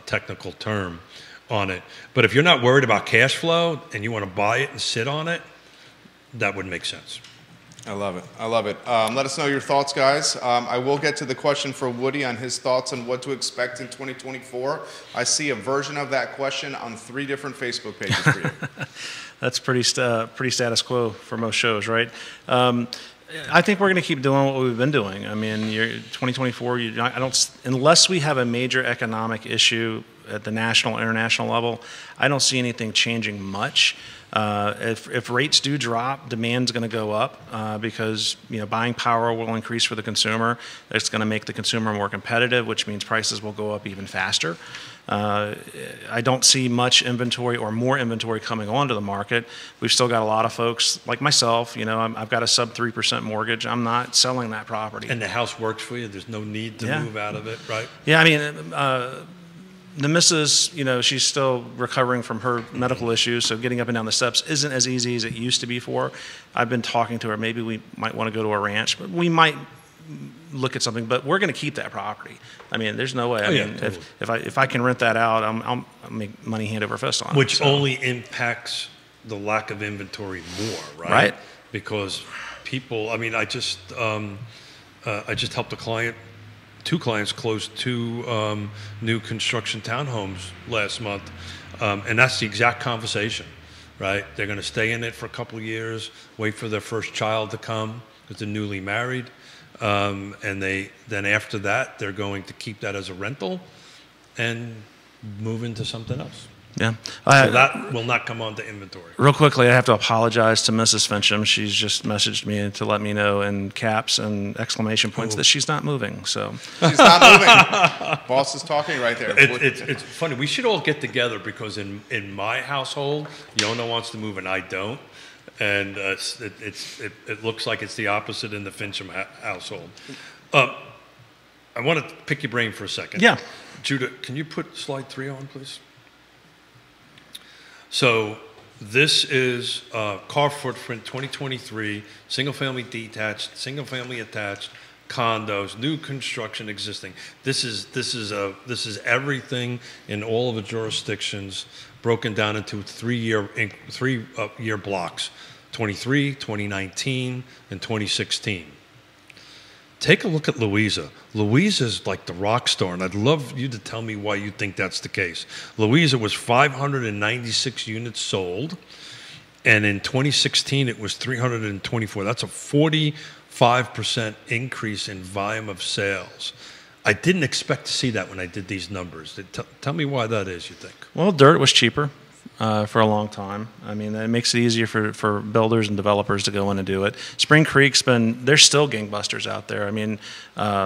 technical term on it. But if you're not worried about cash flow and you want to buy it and sit on it, that would make sense. I love it. Let us know your thoughts, guys. I will get to the question for Woody on his thoughts on what to expect in 2024. I see a version of that question on 3 different Facebook pages for you. That's pretty status quo for most shows, right? I think we're going to keep doing what we've been doing. I mean, 2024. Unless we have a major economic issue at the national, international level, I don't see anything changing much. If rates do drop, demand's going to go up because buying power will increase for the consumer. It's going to make the consumer more competitive, which means prices will go up even faster. I don't see much inventory or more inventory coming onto the market. We've still got a lot of folks like myself. I've got a sub 3% mortgage. I'm not selling that property. And the house works for you. There's no need to move out of it, right? Yeah, I mean. The missus, she's still recovering from her medical issues, so getting up and down the steps isn't as easy as it used to be for her. I've been talking to her. Maybe we might want to go to a ranch, but we might look at something. But we're going to keep that property. I mean, there's no way. Totally. If I can rent that out, I'll make money hand over fist on it. Which only impacts the lack of inventory more, right? Right. Because people. I mean, I just helped a client. 2 clients closed 2 new construction townhomes last month, and that's the exact conversation, right? They're going to stay in it for a couple of years, wait for their first child to come because they're newly married, and then after that they're going to keep that as a rental and move into something else. Yeah. So that will not come onto inventory. Real quickly, I have to apologize to Mrs. Fincham. She's just messaged me to let me know in caps and exclamation points that she's not moving. So she's not moving. Boss is talking right there. It's funny. We should all get together because in my household, Yonna wants to move and I don't. And it looks like it's the opposite in the Fincham household. I want to pick your brain for a second. Yeah. Judah, can you put slide 3 on, please? So this is car footprint 2023, single-family detached, single-family attached, condos, new construction, existing. This is everything in all of the jurisdictions broken down into 3-year blocks, 23, 2019, and 2016. Take a look at Louisa. Louisa's like the rock star, and I'd love you to tell me why you think that's the case. Louisa was 596 units sold, and in 2016 it was 324. That's a 45% increase in volume of sales. I didn't expect to see that when I did these numbers. Tell me why that is, you think? Well, dirt was cheaper for a long time. I mean, it makes it easier for builders and developers to go in and do it. Spring Creek's there's still gangbusters out there. I mean,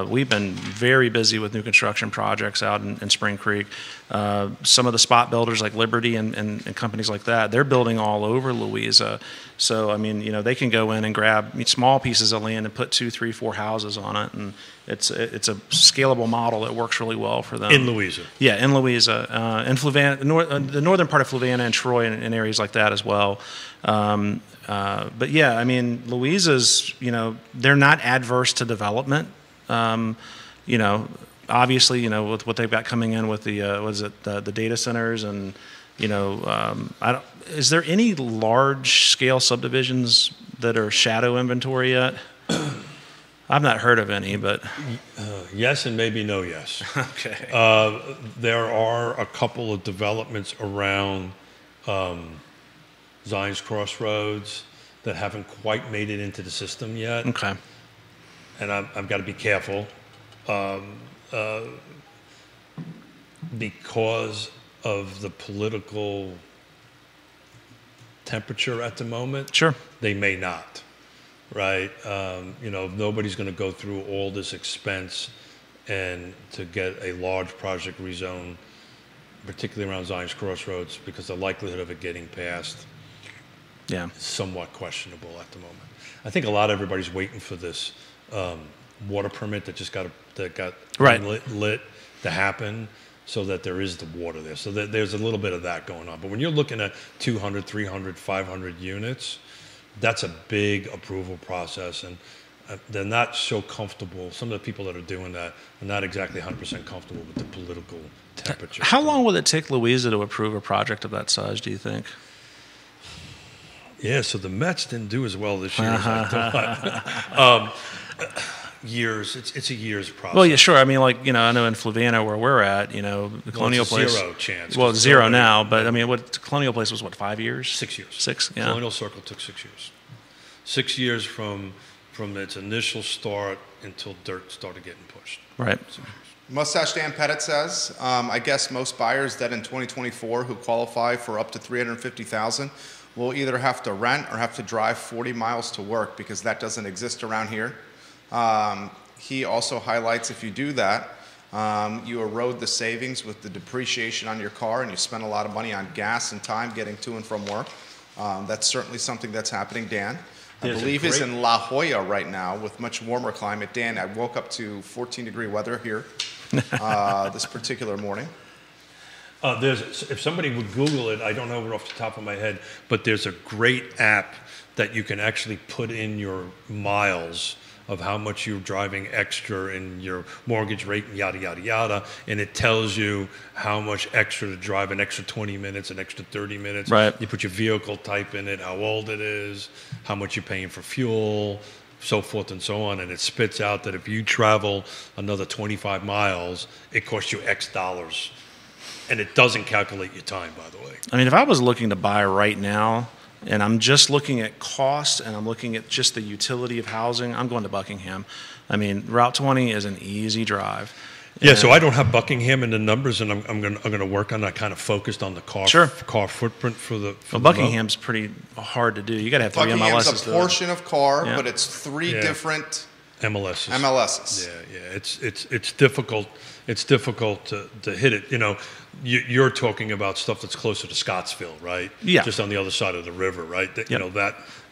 we've been very busy with new construction projects out in Spring Creek. Some of the spot builders like Liberty and companies like that, they're building all over Louisa. So, I mean, they can go in and grab small pieces of land and put 2, 3, 4 houses on it, and it's a scalable model that works really well for them. In Louisa? Yeah, in Louisa. In Fluvanna, the northern part of Fluvanna and Troy and areas like that as well. But yeah, I mean, Louisa's, they're not adverse to development. Obviously, with what they've got coming in with the, the data centers and, is there any large-scale subdivisions that are shadow inventory yet? I've not heard of any, but... Yes and maybe no yes. Okay. There are a couple of developments around Zion's Crossroads that haven't quite made it into the system yet. Okay. And I've got to be careful because of the political temperature at the moment. Sure. They may not, right? Nobody's going to go through all this expense and to get a large project rezoned, particularly around Zion's Crossroads, because the likelihood of it getting passed is somewhat questionable at the moment. I think everybody's waiting for this water permit that got right. lit to happen, so that there is the water there. So there's a little bit of that going on. But when you're looking at 200, 300, 500 units, that's a big approval process, and they're not so comfortable. Some of the people that are doing that are not exactly 100% comfortable with the political temperature. How long will it take Louisa to approve a project of that size, do you think? Yeah, so the Mets didn't do as well this year as I thought. Years. It's a year's process. Well, yeah, sure. I mean, I know in Flavanna where we're at, the Colonial Place. Zero chance. Well, it's zero now, but I mean, Colonial Place was 5 years? 6 years. 6, yeah. Colonial Circle took 6 years. 6 years from its initial start until dirt started getting pushed. Right. Mustache Dan Pettit says, I guess most buyers that in 2024 who qualify for up to $350,000 will either have to rent or have to drive 40 miles to work because that doesn't exist around here. He also highlights if you do that, you erode the savings with the depreciation on your car and you spend a lot of money on gas and time getting to and from work. That's certainly something that's happening, Dan. I believe he's in La Jolla right now with much warmer climate. Dan, I woke up to 14-degree weather here this particular morning. If somebody would Google it, I don't know it off the top of my head, but there's a great app that you can actually put in your miles of how much you're driving extra in your mortgage rate and yada, yada, yada. And it tells you how much extra to drive, an extra 20 minutes, an extra 30 minutes. Right. You put your vehicle type in it, how old it is, how much you're paying for fuel, so forth and so on. And it spits out that if you travel another 25 miles, it costs you X dollars. And it doesn't calculate your time, by the way. I mean, if I was looking to buy right now, and I'm just looking at cost and I'm looking at just the utility of housing, I'm going to Buckingham. I mean, Route 20 is an easy drive. Yeah, so I don't have Buckingham in the numbers, and I'm going to work on that, kind of focused on the car footprint for the. Well, Buckingham's pretty hard to do. You got to have 3 Buckingham's MLSs. a portion of car, but it's 3 different MLSs. Yeah, it's difficult. It's difficult to hit it. You're talking about stuff that's closer to Scottsville, right? Yeah. Just on the other side of the river, right?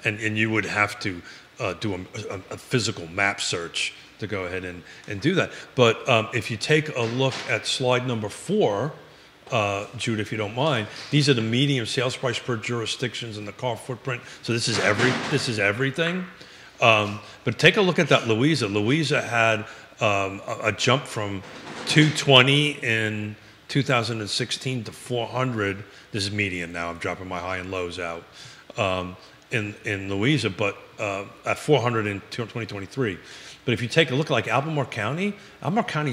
And you would have to do a physical map search to go ahead and do that. But if you take a look at slide number 4, Jude, if you don't mind, these are the median sales price per jurisdictions and the car footprint. So this is everything. But take a look at that Louisa. Louisa had a jump from 220 in 2016 to 400. This is median now. I'm dropping my high and lows out in Louisa, but at 400 in 2023. But if you take a look like Albemarle County's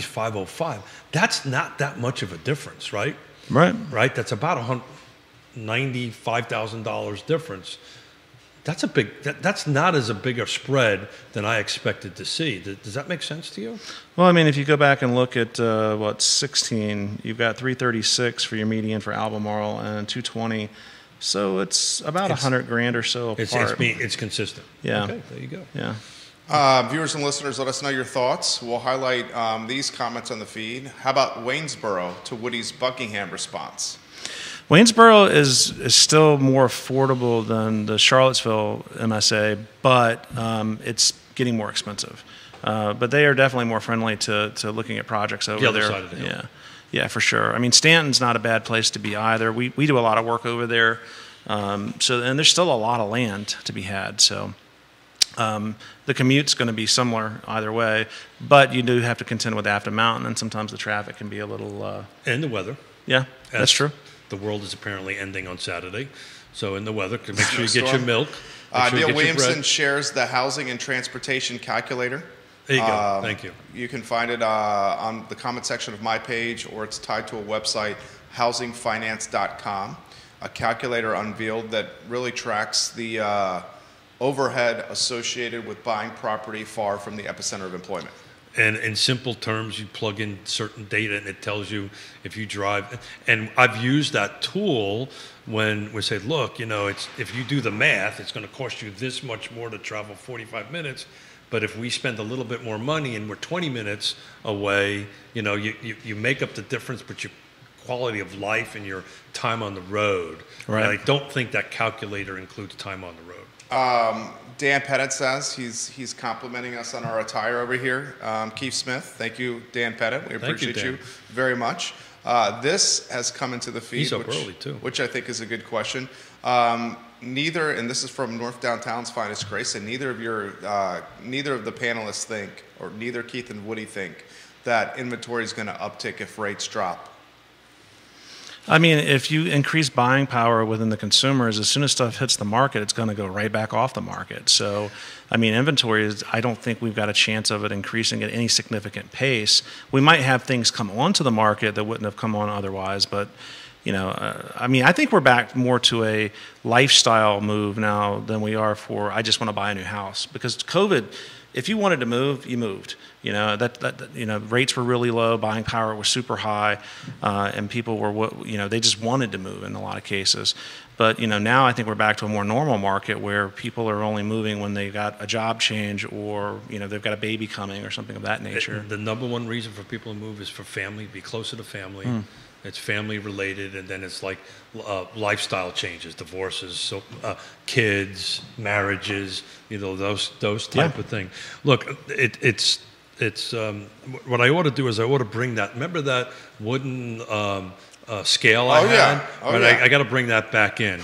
505. That's not that much of a difference, right? Right. That's about $95,000 difference. That's not as a bigger spread than I expected to see. Does that make sense to you? Well, I mean, if you go back and look at 16, you've got 336 for your median for Albemarle and 220. So it's about $100,000 or so apart. It's consistent. Yeah. Okay, there you go. Yeah. Viewers and listeners, let us know your thoughts. We'll highlight these comments on the feed. How about Waynesboro to Woody's Buckingham response? Waynesboro is still more affordable than the Charlottesville MSA, but it's getting more expensive. But they are definitely more friendly to looking at projects over there. The other side of the hill. Yeah, for sure. I mean, Stanton's not a bad place to be either. We do a lot of work over there, and there's still a lot of land to be had. So the commute's going to be similar either way, but you do have to contend with Afton Mountain, and sometimes the traffic can be a little. And the weather. Yeah, that's true. The world is apparently ending on Saturday, So in the weather, make sure you get Snowstorm. your milk. Make sure you Neil get your Williamson bread. shares the housing and transportation calculator. There you go. Thank you. You can find it on the comment section of my page, or it's tied to a website, housingfinance.com. A calculator unveiled that really tracks the overhead associated with buying property far from the epicenter of employment. And in simple terms, you plug in certain data and it tells you if you drive. And I've used that tool when we say, look, you know, if you do the math, it's going to cost you this much more to travel 45 minutes. But if we spend a little bit more money and we're 20 minutes away, you know, you make up the difference, but your quality of life and your time on the road. Right. And I don't think that calculator includes time on the road. Dan Pettit says he's complimenting us on our attire over here. Keith Smith, thank you, Dan Pettit. We appreciate Dan. you very much. This has come into the feed, He's up early, too. Which I think is a good question. Neither, and this is from North Downtown's finest Grace, and neither of the panelists think, or neither Keith and Woody think, that inventory is going to uptick if rates drop. I mean, if you increase buying power within the consumers, as soon as stuff hits the market, it's going to go right back off the market. So, I mean, inventory is, I don't think we've got a chance of it increasing at any significant pace. We might have things come onto the market that wouldn't have come on otherwise, but, you know, I mean, I think we're back more to a lifestyle move now than we are for, I just want to buy a new house. Because COVID, if you wanted to move, you moved. You know, you know, rates were really low, buying power was super high, and people were, you know, they just wanted to move in a lot of cases. But, you know, now I think we're back to a more normal market where people are only moving when they got a job change or, you know, they've got a baby coming or something of that nature. The number one reason for people to move is for family, be closer to family. It's family related, and then it's like lifestyle changes, divorces, so kids, marriages, you know, those type of things. Look, it's what I ought to do is I ought to bring that. Remember that wooden scale I had? I got to bring that back in.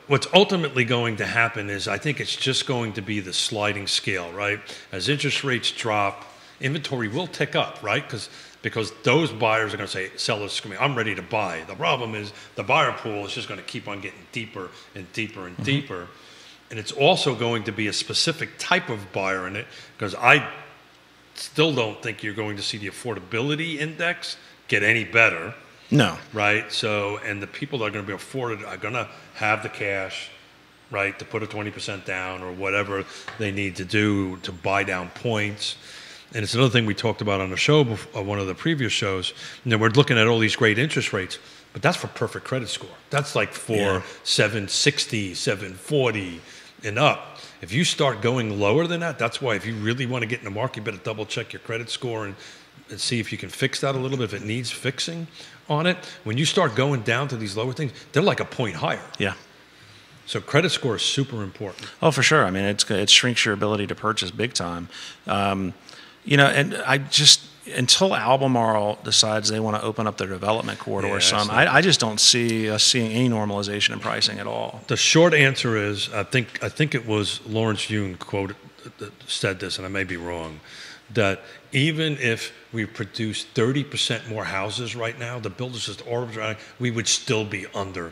What's ultimately going to happen is I think it's just going to be the sliding scale, right? As interest rates drop, inventory will tick up, right? Because those buyers are going to say, sellers, I'm ready to buy. The problem is the buyer pool is just going to keep on getting deeper and deeper and deeper. And it's also going to be a specific type of buyer in it, because I still don't think you're going to see the affordability index get any better. No. Right? So, and the people that are going to be afforded are going to have the cash, right, to put a 20% down or whatever they need to do to buy down points. And it's another thing we talked about on the show, one of the previous shows. You know, we're looking at all these great interest rates, but that's for perfect credit score. That's like for 760, 740 and up. If you start going lower than that, that's why if you really want to get in the market, you better double check your credit score and see if you can fix that a little bit, if it needs fixing on it. When you start going down to these lower things, they're like a point higher. Yeah. So credit score is super important. Oh, for sure. I mean, it shrinks your ability to purchase big time. You know, and I just, until Albemarle decides they want to open up their development corridor I just don't see us seeing any normalization in pricing at all. The short answer is, I think it was Lawrence Yun said this, and I may be wrong, that even if we produce 30% more houses right now, the builders just arbitrarily, we would still be under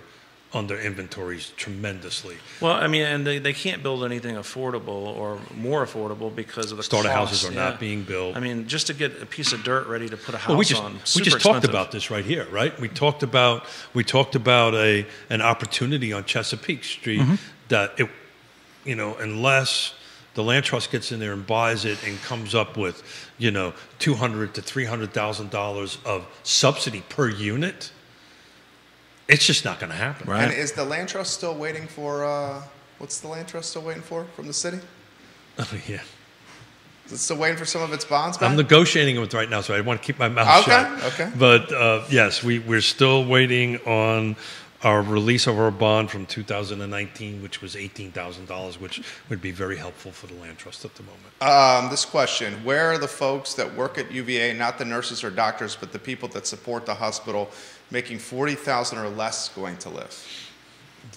inventories tremendously. Well, I mean, and they can't build anything affordable or more affordable because of the starter costs. houses are not being built. I mean, just to get a piece of dirt ready to put a house on. we just talked about this right here, right? We talked about an opportunity on Chesapeake Street that it, you know, unless the land trust gets in there and buys it and comes up with, you know, $200,000 to $300,000 of subsidy per unit, it's just not going to happen. Right. And is the land trust still waiting for, what's the land trust still waiting for from the city? Oh, yeah. Is it still waiting for some of its bonds back? I'm negotiating with right now, so I want to keep my mouth shut. Okay. But yes, we're still waiting on our release of our bond from 2019, which was $18,000, which would be very helpful for the land trust at the moment. This question, where are the folks that work at UVA, not the nurses or doctors, but the people that support the hospital, making $40,000 or less going to live?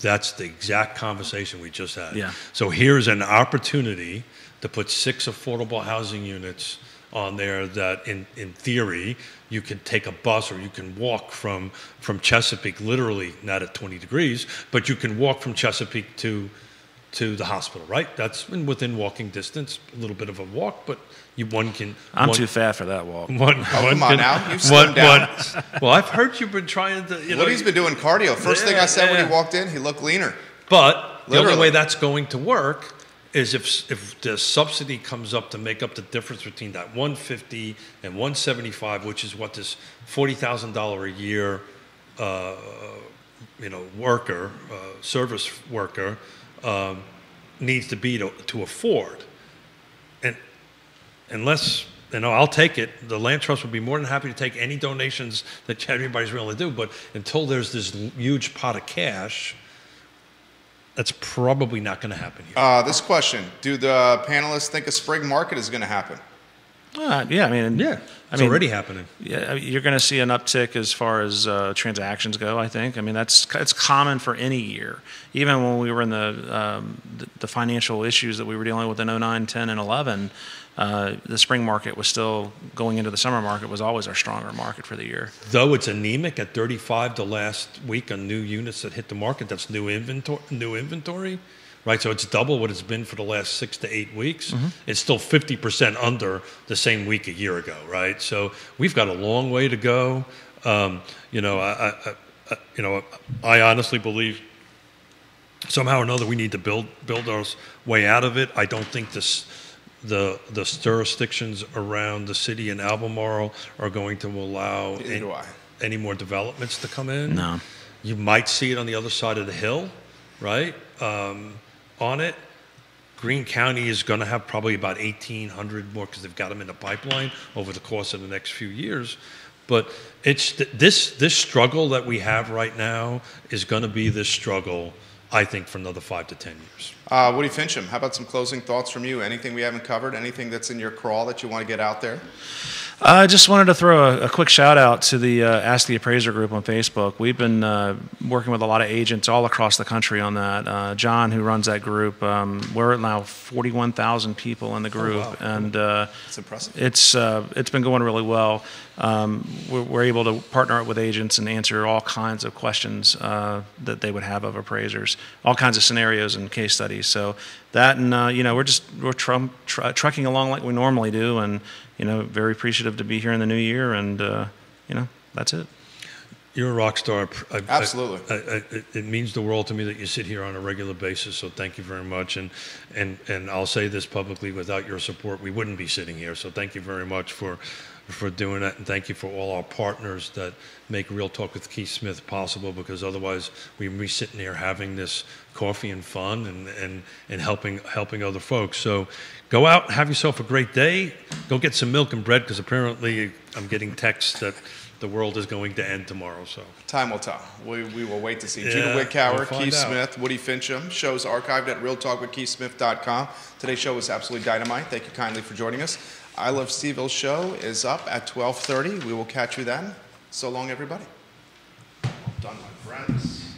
That's the exact conversation we just had. Yeah. So here's an opportunity to put 6 affordable housing units on there that in theory you can take a bus or you can walk from Chesapeake, literally not at 20 degrees, but you can walk from Chesapeake to the hospital, right? That's within walking distance, a little bit of a walk, but I'm too fat for that walk. Come on now, you've slimmed down. Well, I've heard you've been trying to. Woody's been doing cardio. First thing I said when he walked in, he looked leaner. But the only way that's going to work is if the subsidy comes up to make up the difference between that 150 and 175, which is what this $40,000 a year, worker, service worker, needs to be to afford. And unless, I'll take it. The Land Trust would be more than happy to take any donations that everybody's willing to do. But until there's this huge pot of cash, that's probably not going to happen here. This question: do the panelists think a spring market is going to happen? It's already happening. Yeah, you're going to see an uptick as far as transactions go. I think. It's common for any year. Even when we were in the financial issues that we were dealing with in 09, 10, and 11, the spring market was still going into the summer market was always our stronger market for the year. Though it's anemic at 35 the last week on new units that hit the market. That's new inventory. Right, so it's double what it's been for the last 6 to 8 weeks. Mm-hmm. It's still 50% under the same week a year ago, right? So we've got a long way to go. I honestly believe somehow or another we need to build our way out of it. I don't think the jurisdictions around the city and Albemarle are going to allow any more developments to come in. No, you might see it on the other side of the hill, right? On it, Greene County is going to have probably about 1,800 more because they've got them in the pipeline over the course of the next few years. But it's this struggle that we have right now is going to be this struggle, I think, for another 5 to 10 years. Woody Fincham, how about some closing thoughts from you? Anything we haven't covered? Anything that's in your crawl that you want to get out there? I just wanted to throw a quick shout out to the Ask the Appraiser group on Facebook. We've been working with a lot of agents all across the country on that. John, who runs that group, we're at now 41,000 people in the group, and that's impressive. It's been going really well. We're able to partner up with agents and answer all kinds of questions that they would have of appraisers, all kinds of scenarios and case studies. So that, and we're trucking along like we normally do, and very appreciative to be here in the new year, and that's it. You're a rock star. Absolutely. It means the world to me that you sit here on a regular basis, so thank you very much. And I'll say this publicly, without your support, we wouldn't be sitting here. So thank you very much for doing that, and thank you for all our partners that make Real Talk with Keith Smith possible, because otherwise we'd be sitting here having this coffee and fun and helping other folks. So go out and have yourself a great day. Go get some milk and bread, because apparently I'm getting texts that the world is going to end tomorrow. So time will tell. We will wait to see. Judah Wickhauer, Keith Smith, Woody Fincham. Show's archived at realtalkwithkeithsmith.com. Today's show was absolutely dynamite. Thank you kindly for joining us. I Love CVille show is up at 12:30. We will catch you then. So long, everybody. Well done, my friends.